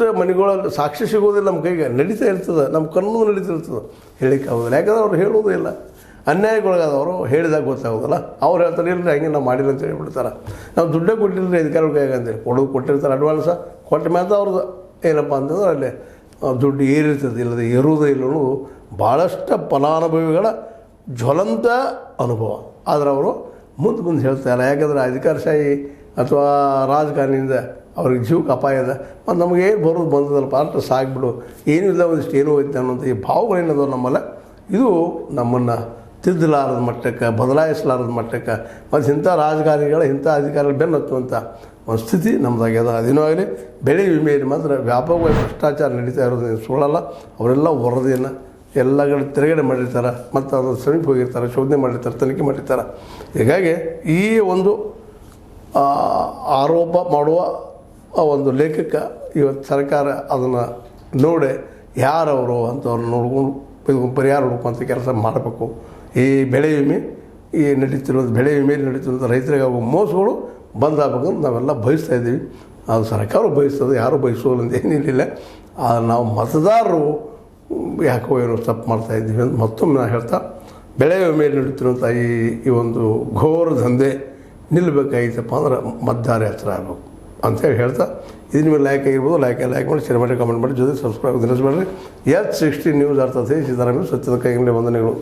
ಭಾಳಷ್ಟು ಮನೆಗಳಲ್ಲಿ ಸಾಕ್ಷಿ ಸಿಗೋದಿಲ್ಲ ನಮ್ಮ ಕೈಗೆ, ನಡೀತಾ ಇರ್ತದೆ, ನಮ್ಮ ಕಣ್ಣು ನಡೀತಿರ್ತದೆ, ಹೇಳಿಕ್ಕೆ ಆಗೋದಿಲ್ಲ. ಯಾಕಂದ್ರೆ ಅವ್ರು ಹೇಳೋದೇ ಇಲ್ಲ. ಅನ್ಯಾಯಗೊಳಗಾದವರು ಹೇಳಿದಾಗ ಗೊತ್ತಾಗೋದಿಲ್ಲ. ಅವ್ರು ಹೇಳ್ತಾರೆ ಇಲ್ಲರಿ ಹಂಗೆ ನಾವು ಮಾಡಿಲ್ಲ ಅಂತ ಹೇಳ್ಬಿಡ್ತಾರೆ. ನಾವು ದುಡ್ಡೇ ಕೊಟ್ಟಿಲ್ಲ ಅಧಿಕಾರಿಗಳ ಕೈಗೆ ಅಂತೇಳಿ ಕೊಟ್ಟಿರ್ತಾರೆ ಅಡ್ವಾನ್ಸ. ಕೊಟ್ಟ ಮೇಲೆ ಅವ್ರದ್ದು ಏನಪ್ಪ ಅಂತಂದ್ರೆ ಅಲ್ಲಿ ದುಡ್ಡು ಏರಿರ್ತದೆ, ಇಲ್ಲದೆ ಏರುವುದೇ ಇಲ್ಲ ಅನ್ನೋದು ಭಾಳಷ್ಟು ಫಲಾನುಭವಿಗಳ ಜ್ವಲಂತ ಅನುಭವ. ಆದರೆ ಅವರು ಮುಂದೆ ಹೇಳ್ತಾರೆ. ಯಾಕಂದ್ರೆ ಅಧಿಕಾರಶಾಹಿ ಅಥವಾ ರಾಜಕಾರಣಿಯಿಂದ ಅವ್ರಿಗೆ ಜೀವಕ್ಕೆ ಅಪಾಯ ಇದೆ, ಮತ್ತು ನಮಗೆ ಏನು ಬರೋದು ಬಂದದಲ್ಪ ಅಷ್ಟು ಸಾಗ್ಬಿಡು, ಏನೂ ಇಲ್ಲ ಒಂದಿಷ್ಟು ಏನೂ ಹೋಯ್ತು ಅನ್ನೋಂಥ ಈ ಭಾವಗಳೇನದೋ ನಮ್ಮಲ್ಲ, ಇದು ನಮ್ಮನ್ನು ತಿದ್ದಲಾರದ ಮಟ್ಟಕ್ಕೆ, ಬದಲಾಯಿಸಲಾರದ ಮಟ್ಟಕ್ಕೆ, ಮತ್ತು ಇಂಥ ರಾಜಕಾರಣಿಗಳ ಇಂಥ ಅಧಿಕಾರಿಗಳು ಬೆನ್ನು ಹತ್ತುವಂಥ ಒಂದು ಸ್ಥಿತಿ ನಮ್ಮದಾಗ್ಯದ. ಅದೇನೋ ಆಗಲಿ, ಬೆಳೆ ವಿಮೆಯಲ್ಲಿ ಮಾತ್ರ ವ್ಯಾಪಕವಾಗಿ ಭ್ರಷ್ಟಾಚಾರ ನಡೀತಾ ಇರೋದು ಸುಳ್ಳಲ್ಲ. ಅವರೆಲ್ಲ ವರದಿಯನ್ನು ಎಲ್ಲ ಕಡೆ ತಿರುಗಡೆ ಮಾಡಿರ್ತಾರೆ, ಮತ್ತು ಅದನ್ನು ಸಮೀಪ ಹೋಗಿರ್ತಾರೆ, ಶೋಧನೆ ಮಾಡಿರ್ತಾರೆ, ತನಿಖೆ ಮಾಡಿರ್ತಾರೆ. ಹೀಗಾಗಿ ಈ ಒಂದು ಆರೋಪ ಮಾಡುವ ಒಂದು ಲೇಖಕ್ಕೆ ಇವತ್ತು ಸರ್ಕಾರ ಅದನ್ನು ನೋಡಿ ಯಾರವರು ಅಂಥವ್ರನ್ನ ನೋಡ್ಕೊಂಡು ಪರಿಹಾರ ಹುಡುಕುವಂಥ ಕೆಲಸ ಮಾಡಬೇಕು. ಈ ಬೆಳೆ ವಿಮೆ ಈ ನಡೀತಿರೋದು, ಬೆಳೆ ವಿಮೆಯಲ್ಲಿ ನಡೀತಿರೋದು ರೈತರಿಗೆ ಆಗುವ ಮೋಸಗಳು ಬಂದಾಗಬೇಕಂತ ನಾವೆಲ್ಲ ಬಯಸ್ತಾ ಇದ್ದೀವಿ. ಅದು ಸರ್ಕಾರ ಬಯಸ್ತದೆ, ಯಾರೂ ಬಯಸೋಲ್ಲ ಅಂತ ಏನಿಲ್ಲ. ನಾವು ಮತದಾರರು ಯಾಕೋ ಏನೋ ತಪ್ಪು ಮಾಡ್ತಾಯಿದ್ದೀವಿ ಅಂತ ಮತ್ತೊಮ್ಮೆ ನಾನು ಹೇಳ್ತಾ, ಬೆಳೆ ವಿಮೆಯಲ್ಲಿ ನಡೀತಿರುವಂಥ ಈ ಒಂದು ಘೋರ ದಂಧೆ ನಿಲ್ಲಬೇಕಾಗಿತ್ತಪ್ಪ ಅಂದ್ರೆ ಮತದಾರ ಹತ್ರ ಆಗಬೇಕು ಅಂತೇಳಿ ಹೇಳ್ತಾ, ಇದು ನಿಮಗೆ ಲೈಕ್ ಆಗಿರ್ಬೋದು, ಲೈಕ್ ಮಾಡಿ, ಶೇರ್ ಮಾಡಿ, ಕಮೆಂಟ್ ಮಾಡಿ, ಜೊತೆ ಸಬ್ಸ್ಕ್ರೈಬ್ ನೆನೆಸ್ಬೇಡ್ರಿ. H16 ನ್ಯೂಸ್ ಅರ್ಥಾತ್ ಸಿದ್ದರಾಮಯ್ಯ ಸತ್ಯದ ಕೈಗೊಂಡ ವಂದನೆಗಳು.